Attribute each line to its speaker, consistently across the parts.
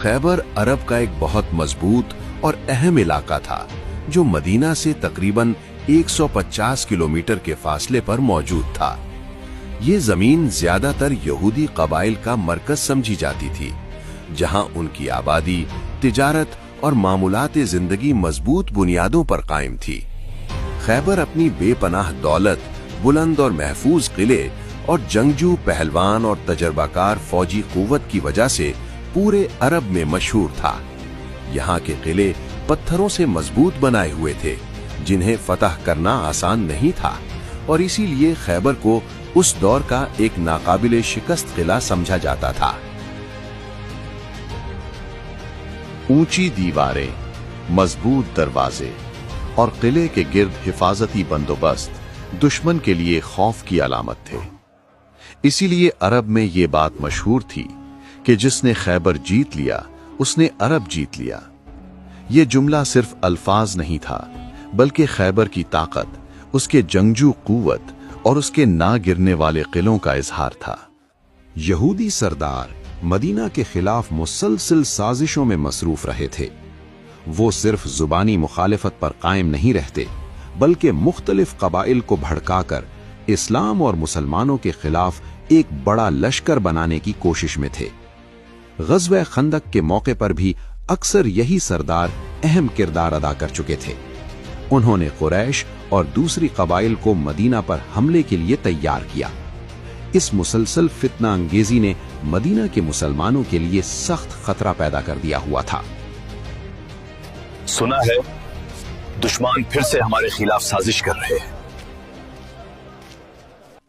Speaker 1: खैबर अरब का एक बहुत मजबूत और अहम इलाका था जो मदीना से तकरीबन 150 किलोमीटर के फासले पर मौजूद था। ये जमीन ज्यादातर यहूदी कबाइल का मरकज समझी जाती थी, जहां उनकी आबादी, तिजारत और मामूलात जिंदगी मजबूत बुनियादों पर कायम थी। खैबर अपनी बेपनाह दौलत, बुलंद और महफूज किले और जंगजू पहलवान और तजर्बाकार फौजी कुव्वत की वजह से पूरे अरब में मशहूर था। यहाँ के किले पत्थरों से मजबूत बनाए हुए थे, जिन्हें फतह करना आसान नहीं था, और इसीलिए खैबर को उस दौर का एक नाकाबिले शिकस्त किला समझा जाता था।
Speaker 2: ऊंची दीवारें, मजबूत दरवाजे और किले के गिर्द हिफाजती बंदोबस्त दुश्मन के लिए खौफ की अलामत थे। इसीलिए अरब में ये बात मशहूर थी कि जिसने खैबर जीत लिया उसने अरब जीत लिया। ये जुमला सिर्फ अल्फाज नहीं था, बल्कि खैबर की ताकत, उसके जंगजू कुव्वत और उसके ना गिरने वाले किलों का इजहार था।
Speaker 3: यहूदी सरदार मदीना के खिलाफ मुसलसल साजिशों में मसरूफ रहे थे। वो सिर्फ जुबानी मुखालिफत पर कायम नहीं रहते, बल्कि मुख्तलिफ कबाइल को भड़काकर इस्लाम और मुसलमानों के खिलाफ एक बड़ा लश्कर बनाने की कोशिश में थे। ग़ज़वा खंदक के मौके पर भी अक्सर यही सरदार अहम किरदार अदा कर चुके थे। उन्होंने कुरैश और दूसरी कबाइल को मदीना पर हमले के लिए तैयार किया। इस मुसलसल फितना अंगेजी ने मदीना के मुसलमानों के लिए सख्त खतरा पैदा कर दिया हुआ था।
Speaker 4: सुना है दुश्मन फिर से हमारे खिलाफ साजिश कर रहे हैं।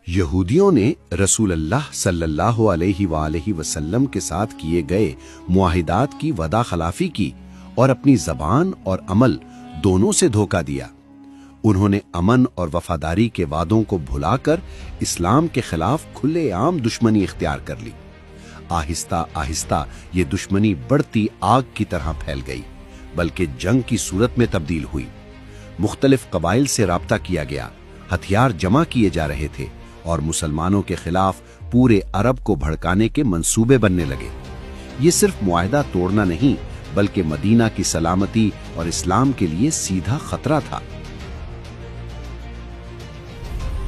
Speaker 1: यहूदियों ने रसूल अल्लाह सल्लल्लाहु अलैहि वसल्लम के साथ किए गए मुआहिदात की वदा खिलाफी की और अपनी जबान और अमल दोनों से धोखा दिया। उन्होंने अमन और वफादारी के वादों को भुलाकर इस्लाम के खिलाफ खुलेआम दुश्मनी इख्तियार कर ली। आहिस्ता आहिस्ता ये दुश्मनी बढ़ती आग की तरह फैल गई, बल्कि जंग की सूरत में तब्दील हुई। मुख्तलिफ कबाइल से राब्ता किया गया, हथियार जमा किए जा रहे थे और मुसलमानों के खिलाफ पूरे अरब को भड़काने के मंसूबे बनने लगे। ये सिर्फ मुआहिदा तोड़ना नहीं, बल्कि मदीना की सलामती और इस्लाम के लिए सीधा खतरा था।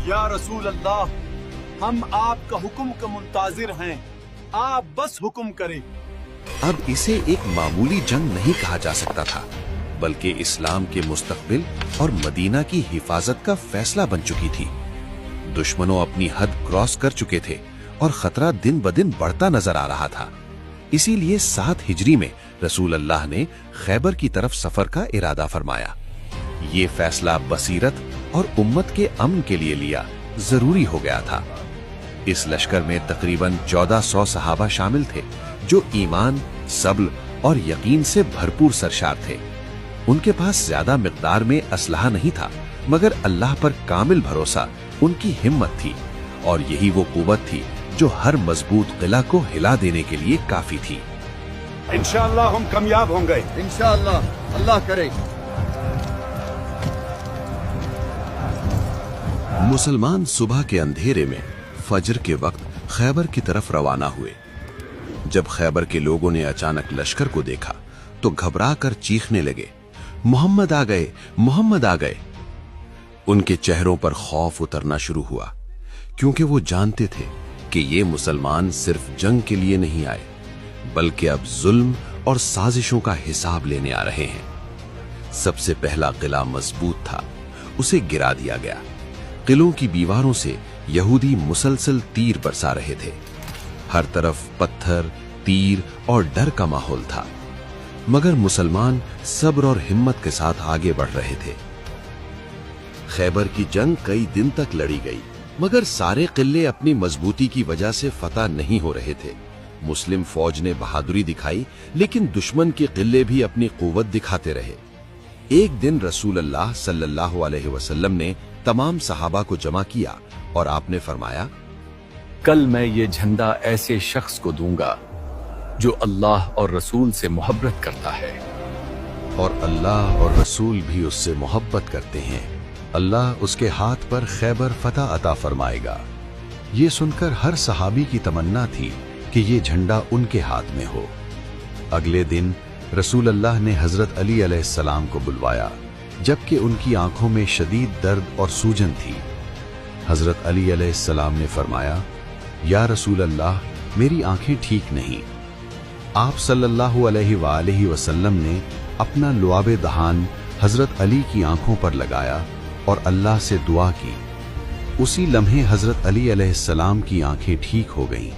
Speaker 5: या रसूल अल्लाह, हम आपका हुक्म का मुंताजिर हैं, आप बस हुक्म करें।
Speaker 1: अब इसे एक मामूली जंग नहीं कहा जा सकता था, बल्कि इस्लाम के मुस्तकबिल और मदीना की हिफाजत का फैसला बन चुकी थी। दुश्मनों अपनी हद क्रॉस कर चुके थे और खतरा दिन ब दिन बढ़ता नजर आ रहा था। इसीलिए 7 हिजरी में रसूल अल्लाह ने खैबर की तरफ सफर का इरादा फरमाया। ये फैसला बसीरत और उम्मत के अमन के लिए लिया जरूरी हो गया था। इस लश्कर में तकरीबन 1400 सहाबा शामिल थे, जो ईमान, सब्र और यकीन से भरपूर सरशार थे। उनके पास ज्यादा मिकदार में असलहा नहीं था, मगर अल्लाह पर कामिल भरोसा उनकी हिम्मत थी, और यही वो कुव्वत थी जो हर मजबूत किला को हिला देने के लिए काफी थी।
Speaker 5: इंशाअल्लाह हम कामयाब होंगे।
Speaker 6: इंशाअल्लाह, अल्लाह करे।
Speaker 1: मुसलमान सुबह के अंधेरे में फजर के वक्त खैबर की तरफ रवाना हुए। जब खैबर के लोगों ने अचानक लश्कर को देखा तो घबरा कर चीखने लगे, मोहम्मद आ गए, मोहम्मद आ गए। उनके चेहरों पर खौफ उतरना शुरू हुआ, क्योंकि वो जानते थे कि ये मुसलमान सिर्फ जंग के लिए नहीं आए, बल्कि अब जुल्म और साजिशों का हिसाब लेने आ रहे हैं। सबसे पहला किला मजबूत था, उसे गिरा दिया गया। किलों की दीवारों से यहूदी मुसलसल तीर बरसा रहे थे। हर तरफ पत्थर, तीर और डर का माहौल था, मगर मुसलमान सब्र और हिम्मत के साथ आगे बढ़ रहे थे। खैबर की जंग कई दिन तक लड़ी गई, मगर सारे किले अपनी मजबूती की वजह से फतह नहीं हो रहे थे। मुस्लिम फौज ने बहादुरी दिखाई, लेकिन दुश्मन के किले भी अपनी कुव्वत दिखाते रहे। एक दिन रसूल अल्लाह सल्लल्लाहु अलैहि वसल्लम ने तमाम सहाबा को जमा किया और आपने फरमाया,
Speaker 4: कल मैं ये झंडा ऐसे शख्स को दूंगा जो अल्लाह और रसूल से मोहब्बत करता है,
Speaker 1: और अल्लाह और रसूल भी उससे मोहब्बत करते हैं। अल्लाह उसके हाथ पर खैबर फतह अता फरमाएगा। ये सुनकर हर सहाबी की तमन्ना थी कि ये झंडा उनके हाथ में हो।
Speaker 3: اگلے دن رسول اللہ نے حضرت علی علیہ السلام کو بلوایا، جبکہ ان کی آنکھوں میں شدید درد اور سوجن تھی۔ حضرت علی علیہ السلام نے فرمایا، یا رسول اللہ، میری آنکھیں ٹھیک نہیں۔ آپ صلی اللہ علیہ وآلہ وسلم نے اپنا لعاب دہان حضرت علی کی آنکھوں پر لگایا اور اللہ سے دعا کی۔ اسی لمحے حضرت علی علیہ السلام کی آنکھیں ٹھیک ہو گئیں،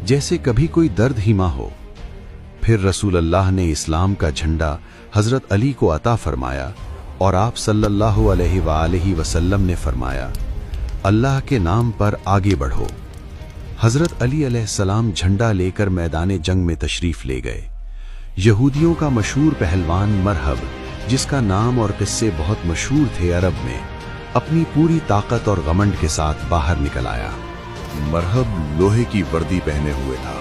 Speaker 3: جیسے کبھی کوئی درد ہی نہ ہو۔ پھر رسول اللہ نے اسلام کا جھنڈا حضرت علی کو عطا فرمایا اور آپ صلی اللہ علیہ وآلہ وسلم نے فرمایا، اللہ کے نام پر آگے بڑھو۔ حضرت علی علیہ السلام جھنڈا لے کر میدان جنگ میں تشریف لے گئے۔ یہودیوں کا مشہور پہلوان مرہب، جس کا نام اور قصے بہت مشہور تھے عرب میں، اپنی پوری طاقت اور غمنڈ کے ساتھ باہر نکل آیا۔
Speaker 2: مرہب لوہے کی وردی پہنے ہوئے تھا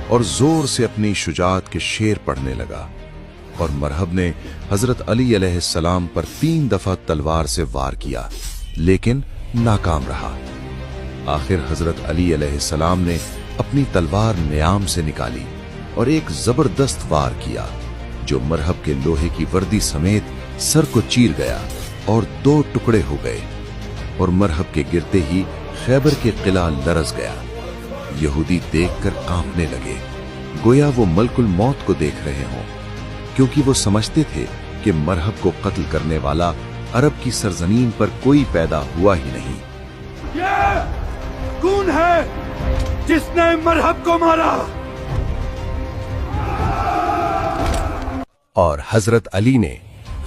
Speaker 2: اور زور سے اپنی شجاعت کے شعر پڑھنے لگا، اور مرہب نے حضرت علی علیہ السلام پر 3 دفعہ تلوار سے وار کیا، لیکن ناکام رہا۔ آخر حضرت علی علیہ السلام نے اپنی تلوار نیام سے نکالی اور ایک زبردست وار کیا، جو مرہب کے لوہے کی وردی سمیت سر کو چیر گیا اور 2 ٹکڑے ہو گئے، اور مرہب کے گرتے ہی خیبر کے قلعہ لرز گیا۔ یہودی دیکھ کر کانپنے لگے، گویا وہ ملک الموت کو دیکھ رہے ہوں، کیونکہ وہ سمجھتے تھے کہ مرہب کو قتل کرنے والا عرب کی سرزمین پر کوئی پیدا ہوا ہی نہیں۔
Speaker 5: یہ کون ہے جس نے مرہب کو مارا؟
Speaker 7: اور حضرت علی نے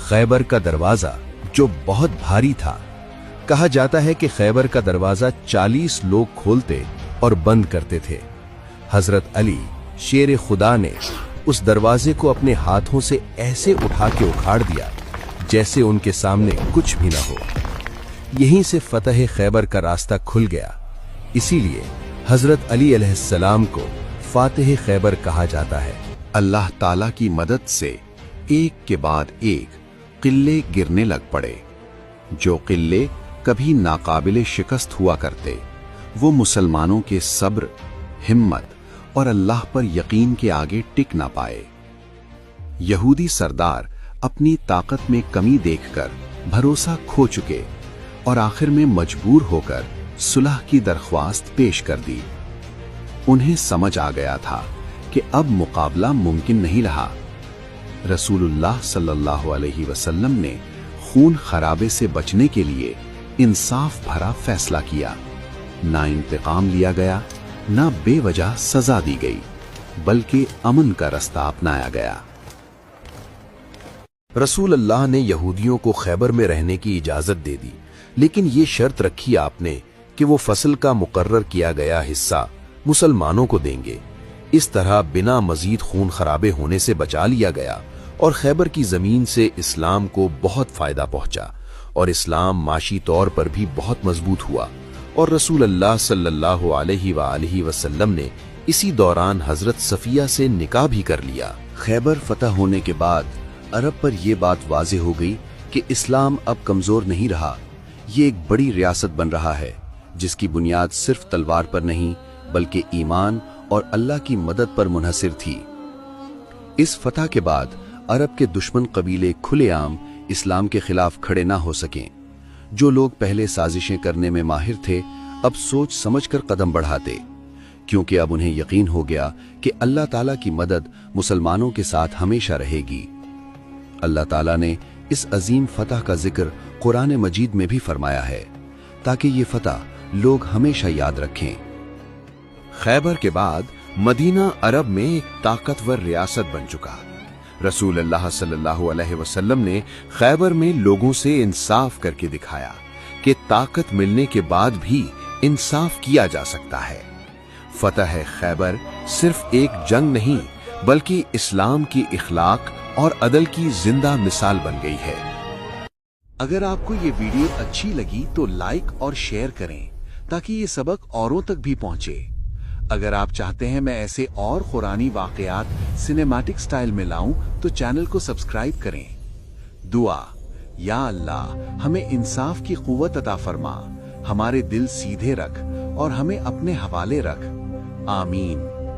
Speaker 7: خیبر کا دروازہ، جو بہت بھاری تھا، کہا جاتا ہے کہ خیبر کا دروازہ 40 لوگ کھولتے اور بند کرتے تھے، حضرت علی شیر خدا نے اس دروازے کو اپنے ہاتھوں سے ایسے اٹھا کے اکھاڑ دیا جیسے ان کے سامنے کچھ بھی نہ ہو۔ یہیں سے فتح خیبر کا راستہ کھل گیا، اسی لیے حضرت علی علیہ السلام کو فاتح خیبر کہا جاتا ہے۔
Speaker 1: اللہ تعالیٰ کی مدد سے ایک کے بعد ایک قلعے گرنے لگ پڑے۔ جو قلعے کبھی ناقابل شکست ہوا کرتے، وہ مسلمانوں کے صبر، ہمت اور اللہ پر یقین کے آگے ٹک نہ پائے۔ یہودی سردار اپنی طاقت میں کمی دیکھ کر بھروسہ کھو چکے اور آخر میں مجبور ہو کر صلح کی درخواست پیش کر دی۔ انہیں سمجھ آ گیا تھا کہ اب مقابلہ ممکن نہیں رہا۔ رسول اللہ صلی اللہ علیہ وسلم نے خون خرابے سے بچنے کے لیے انصاف بھرا فیصلہ کیا۔ نہ انتقام لیا گیا، نہ بے وجہ سزا دی گئی، بلکہ امن کا رستہ اپنایا گیا۔
Speaker 7: رسول اللہ نے یہودیوں کو خیبر میں رہنے کی اجازت دے دی، لیکن یہ شرط رکھی آپ نے کہ وہ فصل کا مقرر کیا گیا حصہ مسلمانوں کو دیں گے۔ اس طرح بنا مزید خون خرابے ہونے سے بچا لیا گیا، اور خیبر کی زمین سے اسلام کو بہت فائدہ پہنچا، اور اسلام معاشی طور پر بھی بہت مضبوط ہوا، اور رسول اللہ صلی اللہ علیہ وآلہ وسلم نے اسی دوران حضرت صفیہ سے نکاح بھی کر لیا۔
Speaker 1: خیبر فتح ہونے کے بعد عرب پر یہ بات واضح ہو گئی کہ اسلام اب کمزور نہیں رہا، یہ ایک بڑی ریاست بن رہا ہے جس کی بنیاد صرف تلوار پر نہیں بلکہ ایمان اور اللہ کی مدد پر منحصر تھی۔ اس فتح کے بعد عرب کے دشمن قبیلے کھلے عام اسلام کے خلاف کھڑے نہ ہو سکیں۔ جو لوگ پہلے سازشیں کرنے میں ماہر تھے، اب سوچ سمجھ کر قدم بڑھاتے، کیونکہ اب انہیں یقین ہو گیا کہ اللہ تعالیٰ کی مدد مسلمانوں کے ساتھ ہمیشہ رہے گی۔ اللہ تعالیٰ نے اس عظیم فتح کا ذکر قرآن مجید میں بھی فرمایا ہے تاکہ یہ فتح لوگ ہمیشہ یاد رکھیں۔ خیبر کے بعد مدینہ عرب میں ایک طاقتور ریاست بن چکا۔ رسول اللہ صلی اللہ علیہ وسلم نے خیبر میں لوگوں سے انصاف کر کے دکھایا کہ طاقت ملنے کے بعد بھی انصاف کیا جا سکتا ہے۔ فتح خیبر صرف ایک جنگ نہیں بلکہ اسلام کی اخلاق اور عدل کی زندہ مثال بن گئی ہے۔ اگر آپ کو یہ ویڈیو اچھی لگی تو لائک اور شیئر کریں تاکہ یہ سبق اوروں تک بھی پہنچے۔ اگر آپ چاہتے ہیں میں ایسے اور قرآنی واقعات سینیمیٹک سٹائل میں لاؤں تو چینل کو سبسکرائب کریں۔ دعا: یا اللہ ہمیں انصاف کی قوت عطا فرما، ہمارے دل سیدھے رکھ اور ہمیں اپنے حوالے رکھ۔ آمین۔